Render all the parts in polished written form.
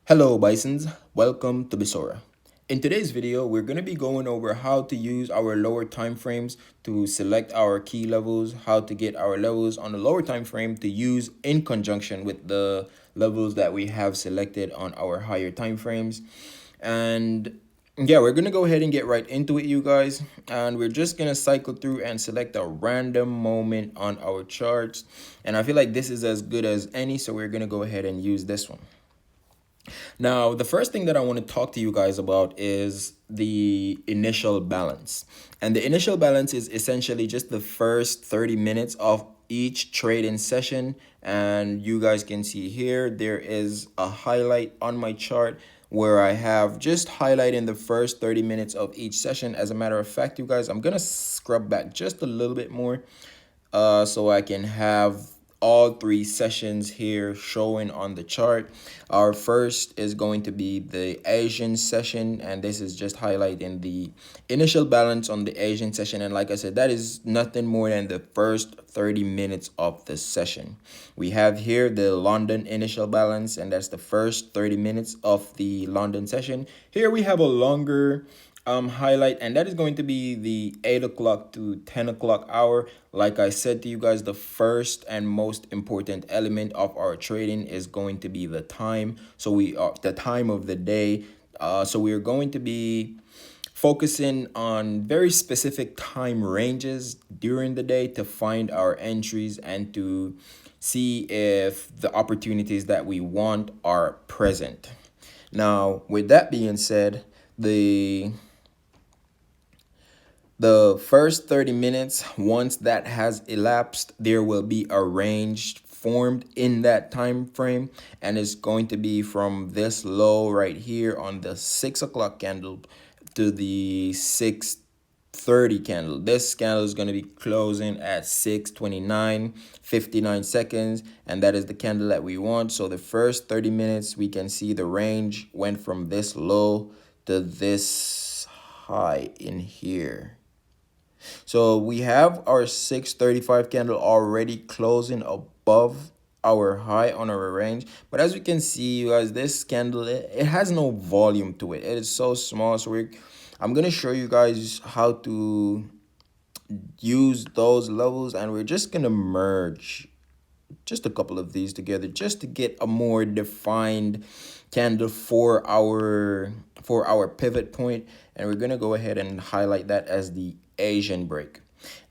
Hello Bisons, welcome to Bisora. In today's video, we're going to be going over how to use our lower time frames to select our key levels, how to get our levels on the lower time frame to use in conjunction with the levels that we have selected on our higher time frames. And yeah, we're going to go ahead and get right into it, you guys. And we're just going to cycle through and select a random moment on our charts. And I feel like this is as good as any, so we're going to go ahead and use this one. Now, the first thing that I want to talk to you guys about is the initial balance. And the initial balance is essentially just the first 30 minutes of each trading session. And you guys can see here, there is a highlight on my chart where I have just highlighting the first 30 minutes of each session. As a matter of fact, you guys, I'm going to scrub back just a little bit more so I can have all three sessions here showing on the chart. Our first is going to be the Asian session, and this is just highlighting the initial balance on the Asian session. And like I said, that is nothing more than the first 30 minutes of the session. We have here the London initial balance, and that's the first 30 minutes of the London session. Here we have a longer highlight, and that is going to be the 8 o'clock to 10 o'clock hour. Like I said to you guys, the first and most important element of our trading is going to be the time. So we are the time of the day. So we are going to be focusing on very specific time ranges during the day to find our entries and to see if the opportunities that we want are present. Now, with that being said, the first 30 minutes, once that has elapsed, there will be a range formed in that time frame, and it's going to be from this low right here on the 6 o'clock candle to the 6:30 candle. This candle is going to be closing at 6:29 59 seconds, and that is the candle that we want. So the first 30 minutes, we can see the range went from this low to this high in here. So we have our 6:35 candle already closing above our high on our range. But as you can see, you guys, this candle, it has no volume to it. It is so small. So I'm going to show you guys how to use those levels, and we're just going to merge just a couple of these together just to get a more defined candle for our pivot point. And we're going to go ahead and highlight that as the Asian break.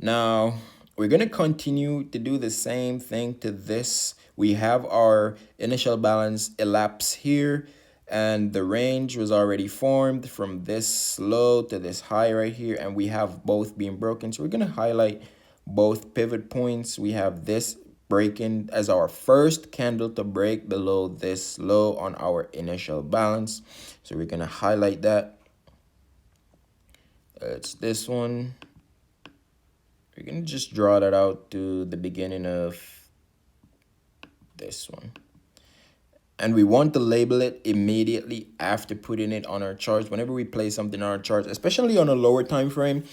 Now we're going to continue to do the same thing to this. We have our initial balance elapse here, and the range was already formed from this low to this high right here, and we have both being broken. So we're going to highlight both pivot points. We have this breaking as our first candle to break below this low on our initial balance. So we're going to highlight that. It's this one. We're going to just draw that out to the beginning of this one. And we want to label it immediately after putting it on our charts. Whenever we place something on our charts, especially on a lower time frame,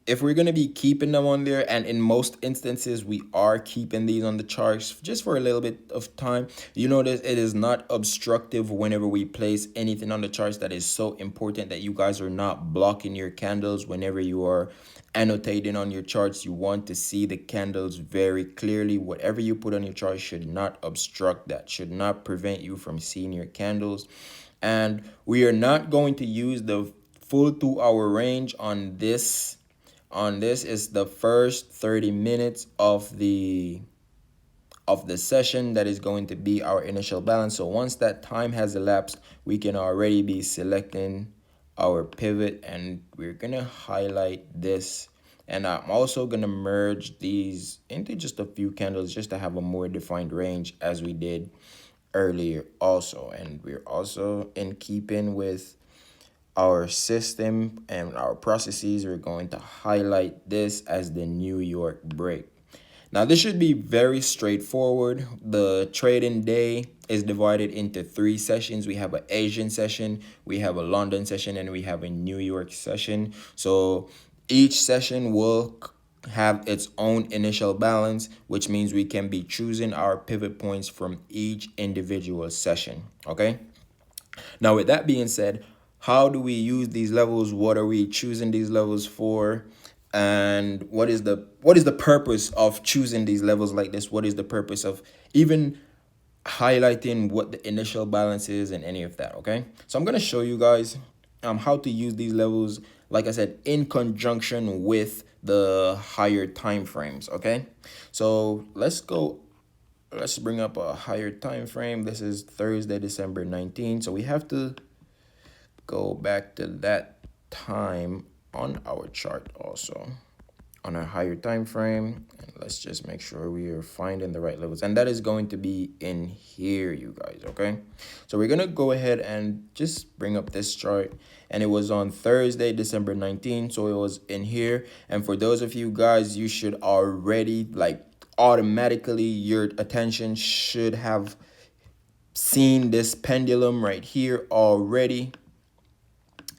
if we're going to be keeping them on there, and in most instances we are keeping these on the charts just for a little bit of time, you notice it is not obstructive whenever we place anything on the charts. That is so important that you guys are not blocking your candles whenever you are annotating on your charts. You want to see the candles very clearly. Whatever you put on your chart should not obstruct that, should not prevent you from seeing your candles. And we are not going to use the full 2-hour range on this. This is the first 30 minutes of the session. That is going to be our initial balance. So once that time has elapsed, we can already be selecting our pivot, and we're gonna highlight this. And I'm also gonna merge these into just a few candles just to have a more defined range as we did earlier also. And we're also in keeping with our system and our processes, we're going to highlight this as the New York break. Now this should be very straightforward. The trading day is divided into 3 sessions. We have an Asian session, we have a London session, and we have a New York session. So each session will have its own initial balance, which means we can be choosing our pivot points from each individual session. Okay, Now, with that being said, how do we use these levels? What are we choosing these levels for? And what is the purpose of choosing these levels like this? What is the purpose of even highlighting what the initial balance is and any of that? Okay, so I'm going to show you guys how to use these levels, like I said, in conjunction with the higher time frames. Okay, so let's bring up a higher time frame. This is Thursday, December 19th. So we have to go back to that time on our chart also on a higher time frame, and let's just make sure we are finding the right levels, and that is going to be in here, you guys. Okay, so we're gonna go ahead and just bring up this chart, and it was on Thursday, December 19th, so it was in here. And for those of you guys, you should already, like, automatically your attention should have seen this pendulum right here already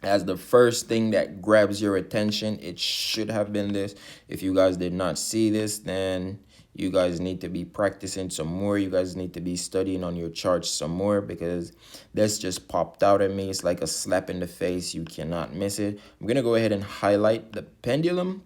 as the first thing that grabs your attention. It should have been this. If you guys did not see this, then you guys need to be practicing some more. You guys need to be studying on your charts some more, because this just popped out at me. It's like a slap in the face. You cannot miss it. I'm gonna go ahead and highlight the pendulum,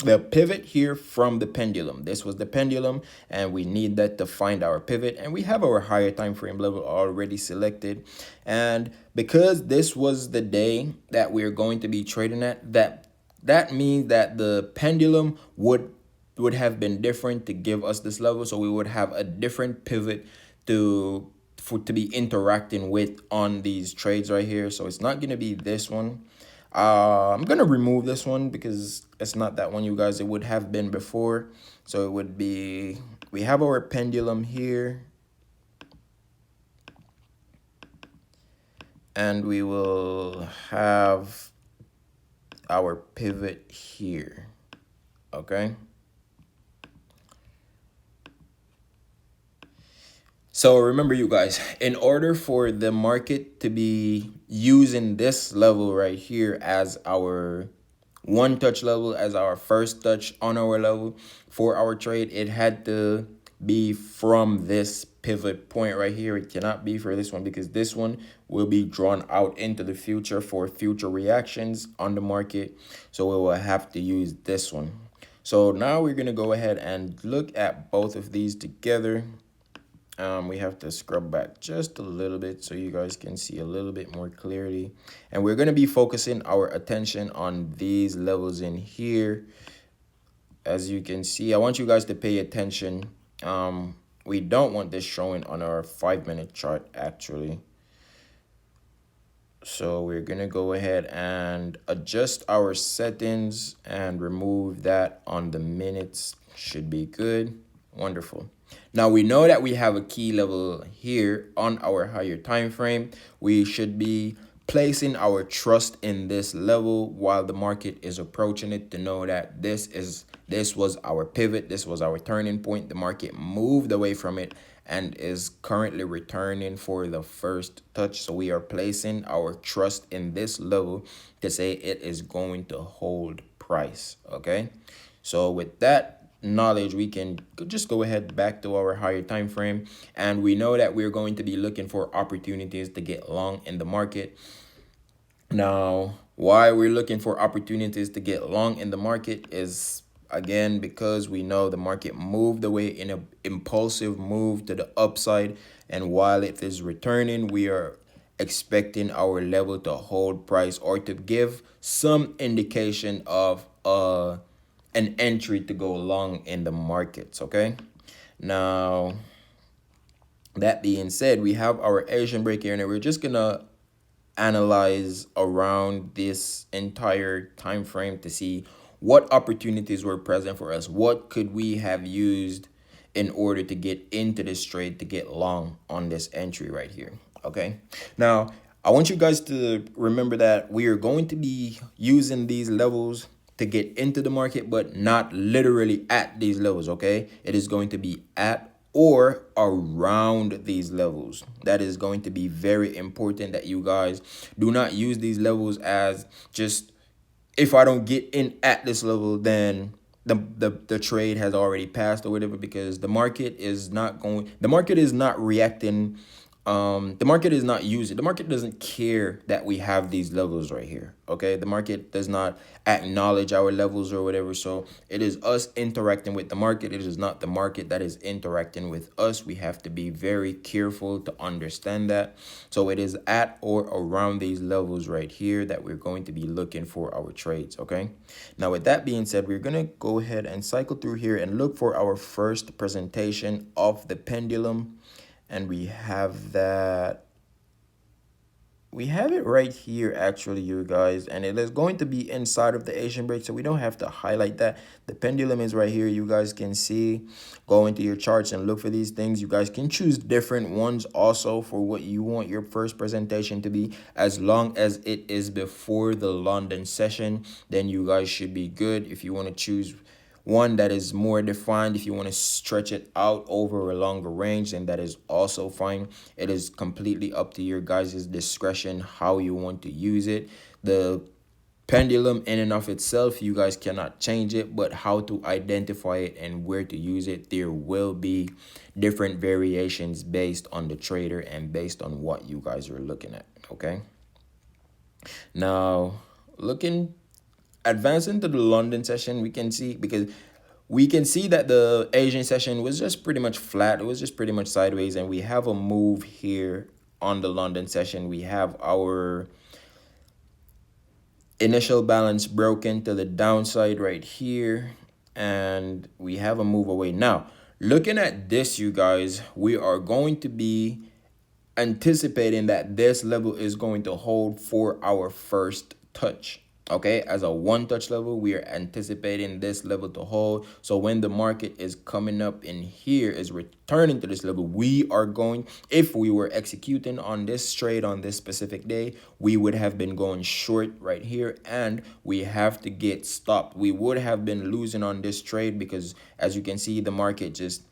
the pivot here from the pendulum. This was the pendulum, and we need that to find our pivot, and we have our higher time frame level already selected. And because this was the day that we're going to be trading at, that means that the pendulum would have been different to give us this level. So we would have a different pivot to be interacting with on these trades right here. So it's not going to be this one. I'm gonna remove this one because it's not that one, you guys. It would have been before. So it would be, we have our pendulum here, and we will have our pivot here. Okay, so remember, you guys, in order for the market to be using this level right here as our one touch level, as our first touch on our level for our trade, it had to be from this pivot point right here. It cannot be for this one, because this one will be drawn out into the future for future reactions on the market. So we will have to use this one. So now we're going to go ahead and look at both of these together. We have to scrub back just a little bit so you guys can see a little bit more clearly. And we're going to be focusing our attention on these levels in here. As you can see, I want you guys to pay attention. We don't want this showing on our 5-minute chart, actually. So we're going to go ahead and adjust our settings and remove that on the minutes. Should be good. Wonderful. Now we know that we have a key level here on our higher time frame. We should be placing our trust in this level while the market is approaching it, to know that this was our pivot, this was our turning point. The market moved away from it and is currently returning for the first touch. So we are placing our trust in this level to say it is going to hold price. Okay, so with that knowledge, we can just go ahead back to our higher time frame, and we know that we're going to be looking for opportunities to get long in the market. Now, why we're looking for opportunities to get long in the market is, again, because we know the market moved away in an impulsive move to the upside, and while it is returning, we are expecting our level to hold price or to give some indication of an entry to go long in the markets. Okay, now that being said, we have our Asian break here, and we're just gonna analyze around this entire time frame to see what opportunities were present for us. What could we have used in order to get into this trade, to get long on this entry right here? Okay, now I want you guys to remember that we are going to be using these levels to get into the market, but not literally at these levels. Okay, it is going to be at or around these levels. That is going to be very important, that you guys do not use these levels as just, if I don't get in at this level, then the trade has already passed or whatever, because the market is not reacting The market is not using, the market doesn't care that we have these levels right here. Okay, the market does not acknowledge our levels or whatever. So it is us interacting with the market. It is not the market that is interacting with us. We have to be very careful to understand that. So it is at or around these levels right here that we're going to be looking for our trades. Okay, now with that being said, we're gonna go ahead and cycle through here and look for our first presentation of the pendulum. And we have that, we have it right here actually, you guys, and it is going to be inside of the Asian break, so we don't have to highlight that. The pendulum is right here. You guys can see, go into your charts and look for these things. You guys can choose different ones also for what you want your first presentation to be. As long as it is before the London session, then you guys should be good. If you want to choose one that is more defined, if you want to stretch it out over a longer range, then that is also fine. It is completely up to your guys' discretion how you want to use it. The pendulum in and of itself, you guys cannot change it, but how to identify it and where to use it, there will be different variations based on the trader and based on what you guys are looking at. Okay, now looking, advancing to the London session, we can see, because we can see that the Asian session was just pretty much flat. It was just pretty much sideways, and we have a move here on the London session. We have our initial balance broken to the downside right here, and we have a move away. Now, looking at this, you guys, we are going to be anticipating that this level is going to hold for our first touch. Okay, as a one touch level, we are anticipating this level to hold. So when the market is coming up in here, is returning to this level, we are going, if we were executing on this trade on this specific day, we would have been going short right here, and we have to get stopped. We would have been losing on this trade because, as you can see, the market just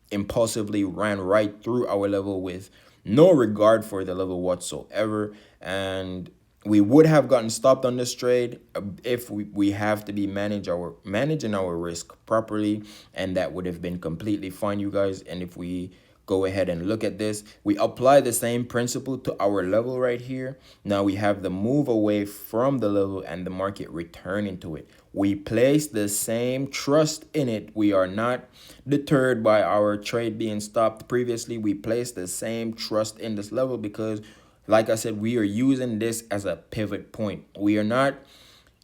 impulsively ran right through our level with no regard for the level whatsoever, and we would have gotten stopped on this trade if we have to be managing our risk properly, and that would have been completely fine, you guys. And if we go ahead and look at this, we apply the same principle to our level right here. Now we have the move away from the level and the market returning to it. We place the same trust in it. We are not deterred by our trade being stopped previously. We place the same trust in this level because, like I said, we are using this as a pivot point. We are not,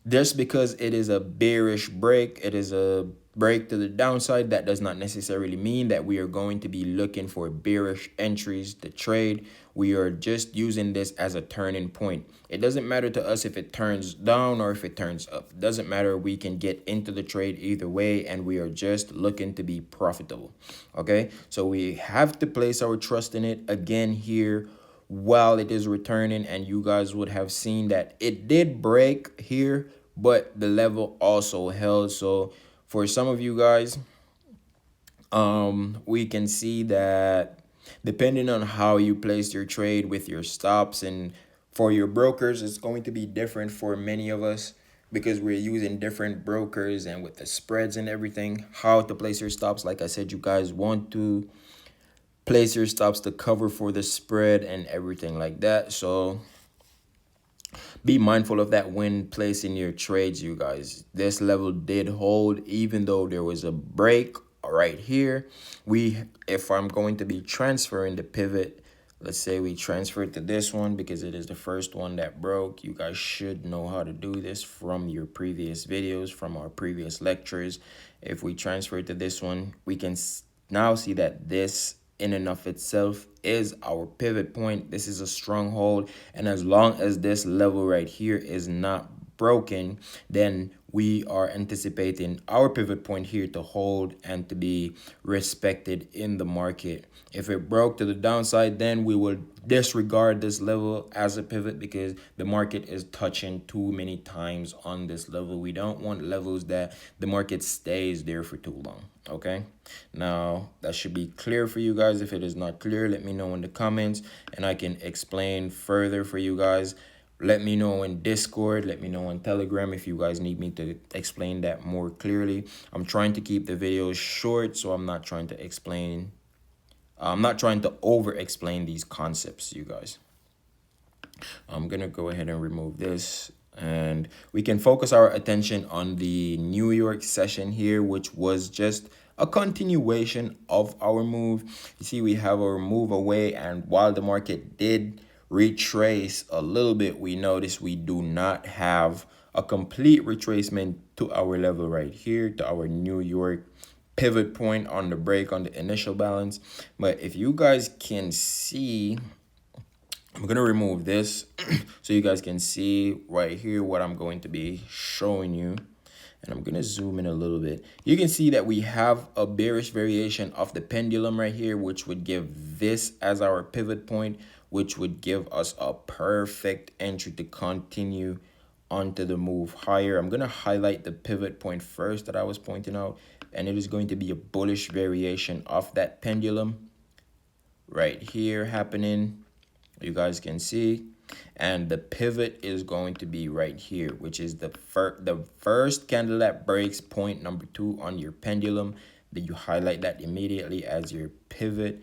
just because it is a bearish break, it is a break to the downside, that does not necessarily mean that we are going to be looking for bearish entries to trade. We are just using this as a turning point. It doesn't matter to us if it turns down or if it turns up. It doesn't matter. We can get into the trade either way, and we are just looking to be profitable. Okay, so we have to place our trust in it again here while it is returning, and you guys would have seen that it did break here, but the level also held. So for some of you guys, we can see that depending on how you place your trade with your stops, and for your brokers, it's going to be different for many of us because we're using different brokers, and with the spreads and everything, how to place your stops. Like I said, you guys want to place your stops to cover for the spread and everything like that. So be mindful of that when placing your trades, you guys. This level did hold even though there was a break right here. If I'm going to be transferring the pivot, let's say we transfer it to this one because it is the first one that broke. You guys should know how to do this from your previous videos, from our previous lectures. If we transfer it to this one, we can now see that this in and of itself is our pivot point. This is a stronghold, and as long as this level right here is not broken, then we are anticipating our pivot point here to hold and to be respected in the market. If it broke to the downside, then we will disregard this level as a pivot because the market is touching too many times on this level. We don't want levels that the market stays there for too long. Okay, now that should be clear for you guys. If it is not clear, let me know in the comments and I can explain further for you guys. Let me know in Discord, let me know on Telegram if you guys need me to explain that more clearly. I'm trying to keep the videos short, so I'm not trying to explain I'm not trying to over explain these concepts, you guys. I'm gonna go ahead and remove this, and we can focus our attention on the New York session here, which was just a continuation of our move. You see, we have our move away, and while the market did retrace a little bit, we notice we do not have a complete retracement to our level right here, to our New York pivot point on the break on the initial balance. But if you guys can see, I'm gonna remove this so you guys can see right here what I'm going to be showing you. And I'm gonna zoom in a little bit. You can see that we have a bearish variation of the pendulum right here, which would give this as our pivot point, which would give us a perfect entry to continue onto the move higher. I'm gonna highlight the pivot point first that I was pointing out, and it is going to be a bullish variation of that pendulum right here happening. You guys can see, and the pivot is going to be right here, which is the first candle that breaks point number 2 on your pendulum. Then you highlight that immediately as your pivot,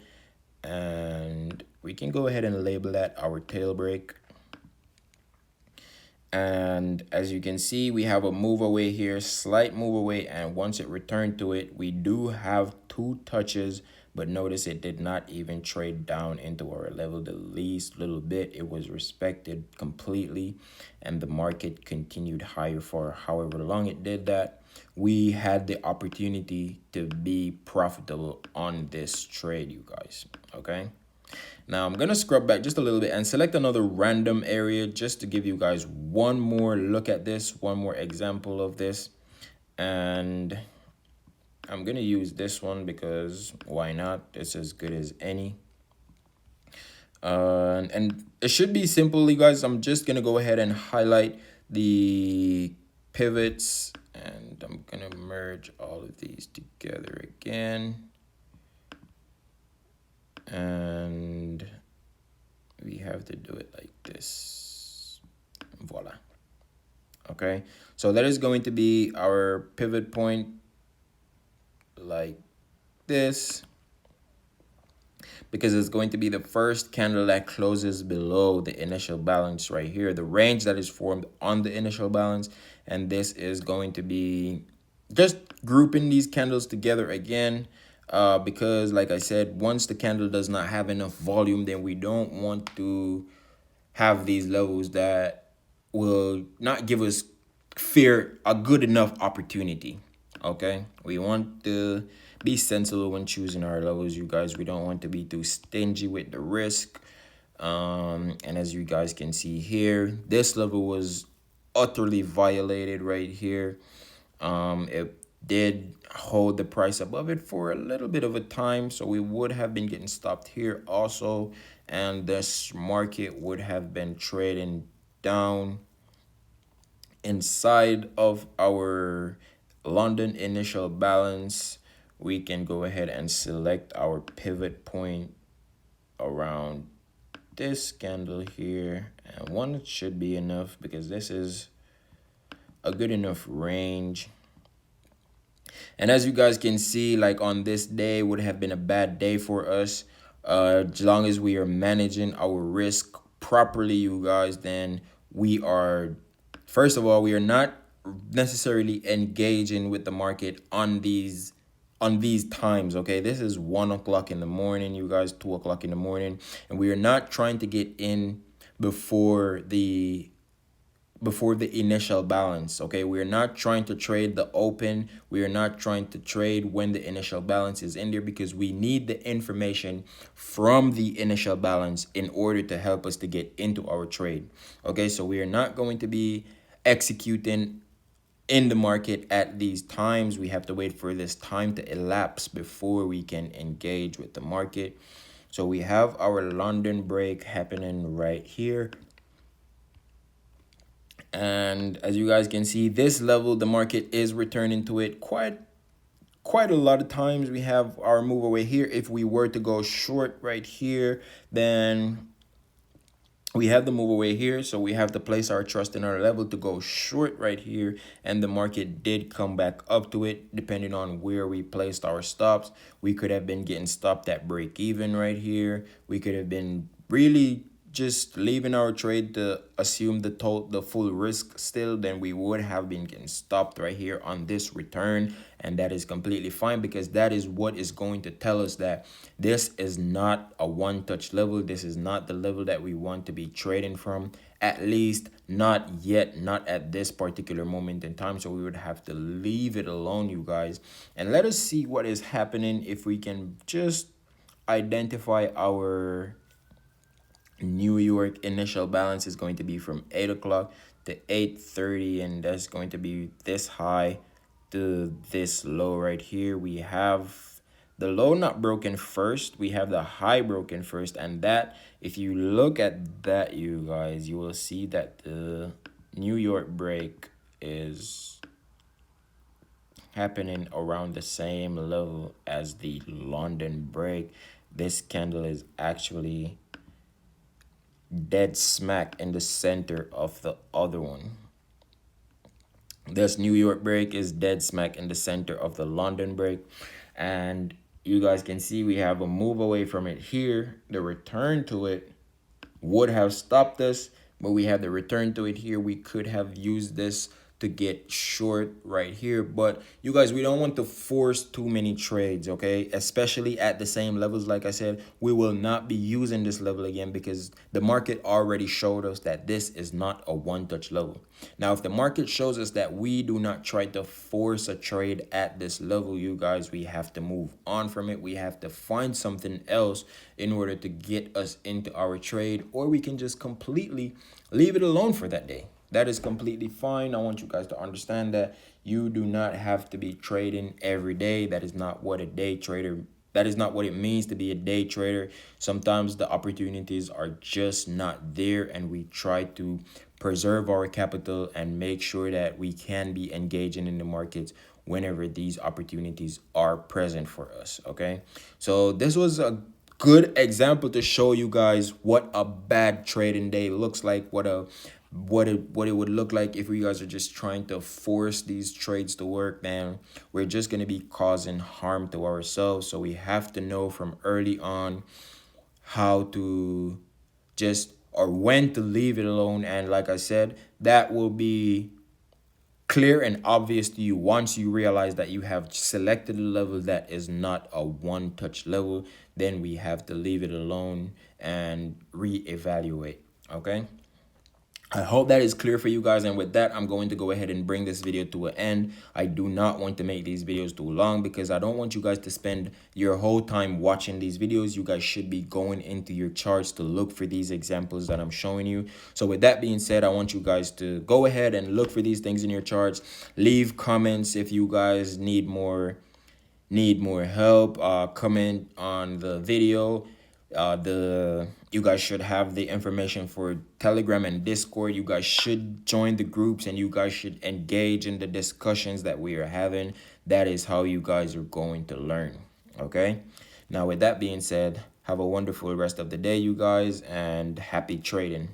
and we can go ahead and label that our tail break. And as you can see, we have a move away here, slight move away, and once it returned to it, we do have 2 touches. But notice it did not even trade down into our level the least little bit. It was respected completely, and the market continued higher for however long it did that. We had the opportunity to be profitable on this trade, you guys. Okay. Now I'm going to scrub back just a little bit and select another random area just to give you guys one more look at this, one more example of this. And I'm going to use this one because why not? It's as good as any. And it should be simple, you guys. I'm just going to go ahead and highlight the pivots, and I'm going to merge all of these together again. And we have to do it like this. Voila. Okay. So that is going to be our pivot point, like this, because it's going to be the first candle that closes below the initial balance right here, the range that is formed on the initial balance. And this is going to be just grouping these candles together again, because like I said, once the candle does not have enough volume, then we don't want to have these levels that will not give us a good enough opportunity. Okay, we want to be sensible when choosing our levels, you guys. We don't want to be too stingy with the risk. And as you guys can see here, this level was utterly violated right here. It did hold the price above it for a little bit of a time, so we would have been getting stopped here also, and this market would have been trading down inside of our London initial balance. We can go ahead and select our pivot point around this candle here, and one should be enough because this is a good enough range. And as you guys can see, like on this day would have been a bad day for us. As long as we are managing our risk properly, you guys, then we are, first of all, we are not necessarily engaging with the market on these times. Okay, this is 1 o'clock in the morning, you guys, 2 o'clock in the morning, and we are not trying to get in before the initial balance. Okay, we are not trying to trade the open. We are not trying to trade when the initial balance is in there, because we need the information from the initial balance in order to help us to get into our trade. Okay, so we are not going to be executing in the market at these times. We have to wait for this time to elapse before we can engage with the market. So we have our London break happening right here. And as you guys can see, this level, the market is returning to it quite a lot of times. We have our move away here. If we were to go short right here, then we have the move away here, so we have to place our trust in our level to go short right here, and the market did come back up to it. Depending on where we placed our stops, we could have been getting stopped at break even right here. We could have been really just leaving our trade to assume the full risk still, then we would have been getting stopped right here on this return. And that is completely fine, because that is what is going to tell us that this is not a one touch level. This is not the level that we want to be trading from, at least not yet, not at this particular moment in time. So we would have to leave it alone, you guys, and let us see what is happening. If we can just identify our New York initial balance, is going to be from 8 o'clock to 8:30, and that's going to be this high to this low right here. We have the low not broken first, we have the high broken first, and that, if you look at that, you guys, you will see that the New York break is happening around the same level as the London break. This candle is actually dead smack in the center of the other one. This New York break is dead smack in the center of the London break, and you guys can see we have a move away from it here. The return to it would have stopped us, but we have the return to it here. We could have used this to get short right here, but you guys, we don't want to force too many trades, okay? Especially at the same levels. Like I said, we will not be using this level again, because the market already showed us that this is not a one touch level. Now, if the market shows us that we do not try to force a trade at this level, you guys, we have to move on from it. We have to find something else in order to get us into our trade, or we can just completely leave it alone for that day. That is completely fine. I want you guys to understand that you do not have to be trading every day. That is not what a day trader, that is not what it means to be a day trader. Sometimes the opportunities are just not there, and we try to preserve our capital and make sure that we can be engaging in the markets whenever these opportunities are present for us, okay? So this was a good example to show you guys what a bad trading day looks like, what it would look like if you guys are just trying to force these trades to work. Man, we're just going to be causing harm to ourselves. So we have to know from early on how to just, or when to leave it alone. And like I said, that will be clear and obvious to you once you realize that you have selected a level that is not a one touch level. Then we have to leave it alone and reevaluate, okay? I hope that is clear for you guys, and with that, I'm going to go ahead and bring this video to an end. I do not want to make these videos too long, because I don't want you guys to spend your whole time watching these videos. You guys should be going into your charts to look for these examples that I'm showing you. So with that being said, I want you guys to go ahead and look for these things in your charts. Leave comments if you guys need more help. Comment on the video. You guys should have the information for Telegram and Discord. You guys should join the groups, and you guys should engage in the discussions that we are having. That is how you guys are going to learn, okay? Now with that being said, have a wonderful rest of the day, you guys, and happy trading.